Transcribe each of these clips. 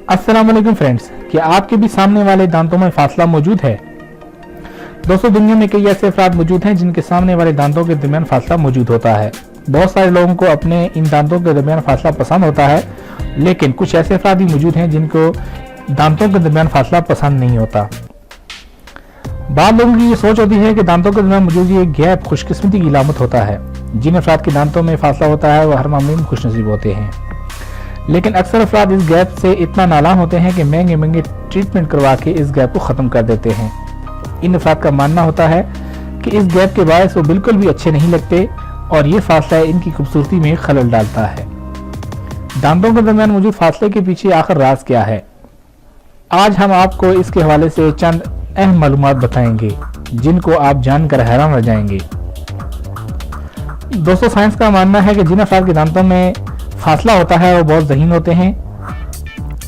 अस्सलाम वालेकुम फ्रेंड्स, क्या आपके भी सामने वाले दांतों में फासला मौजूद है? दोस्तों, दुनिया में कई ऐसे अफराद मौजूद हैं जिनके सामने वाले दांतों के दरमियान फासला मौजूद होता है। बहुत सारे लोगों को अपने इन दांतों के दरमियान फासला पसंद होता है, लेकिन कुछ ऐसे अफराद भी मौजूद हैं जिनको दांतों के दरमियान फासला पसंद नहीं होता। बाद लोगों की ये सोच होती है कि दांतों के दरमियान मौजूद ये गैप खुशकिस्मती की इलामत होता है। जिन अफराद के दांतों में फासला होता है वह हर मामले में खुशनसीब होते हैं, लेकिन अक्सर अफराद इस गैप से इतना नालान होते हैं कि महंगे महंगे ट्रीटमेंट करवा के इस गैप को ख़त्म कर देते हैं। इन अफराद का मानना होता है कि इस गैप के बायस वो बिल्कुल भी अच्छे नहीं लगते और ये फासला इनकी खूबसूरती में खलल डालता है। दांतों के दरमियान मौजूद फासले के पीछे आखिर राज क्या है? आज हम आपको इसके हवाले से चंद अहम मालूमात बताएंगे जिनको आप जानकर हैरान रह जाएंगे। दोस्तों, साइंस का मानना है कि जिन अफराद के दांतों में फासला होता है वो बहुत ज़हीन होते हैं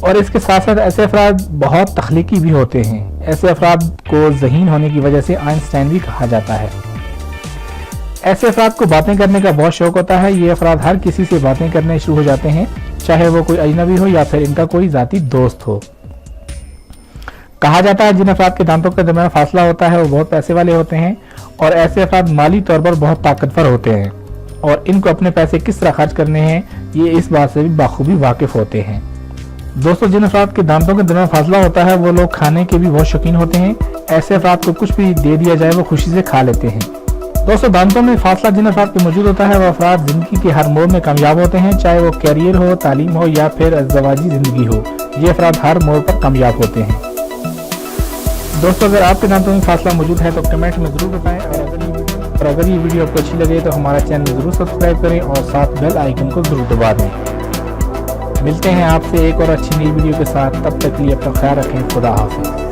और इसके साथ साथ ऐसे अफराद बहुत तख्लीकी भी होते हैं। ऐसे अफराद को ज़हीन होने की वजह से आइंस्टाइन भी कहा जाता है। ऐसे अफराद को बातें करने का बहुत शौक होता है। ये अफराद हर किसी से बातें करने शुरू हो जाते हैं, चाहे वो कोई अजनबी हो या फिर इनका कोई ज़ाती दोस्त हो। कहा जाता है जिन अफराद के दांतों के दरमियान फासला होता है वो बहुत पैसे वाले होते हैं और ऐसे अफराद माली तौर पर बहुत ताकतवर होते हैं और इनको अपने पैसे किस तरह खर्च करने हैं ये इस बात से भी बाखूबी वाकिफ होते हैं। दोस्तों, जिन अफराद के दांतों के दरमियान फासला होता है वो लोग खाने के भी बहुत शौकीन होते हैं। ऐसे अफराद को कुछ भी दे दिया जाए वो खुशी से खा लेते हैं। दोस्तों, दांतों में फासला जिन अफराद पे मौजूद होता है वो अफराद जिंदगी के हर मोड़ में कामयाब होते हैं, चाहे वो कैरियर हो, तालीम हो या फिर अज़दवाजी जिंदगी हो। ये अफराद हर मोड़ पर कामयाब होते हैं। दोस्तों, अगर आपके दांतों में फासला मौजूद है तो कमेंट में ज़रूर बताएं और अगर ये वीडियो आपको अच्छी लगे तो हमारा चैनल ज़रूर सब्सक्राइब करें और साथ बेल आइकन को ज़रूर दबा दें। मिलते हैं आपसे एक और अच्छी नई वीडियो के साथ, तब तक के लिए अपना ख्याल रखें। खुदा हाफिज़।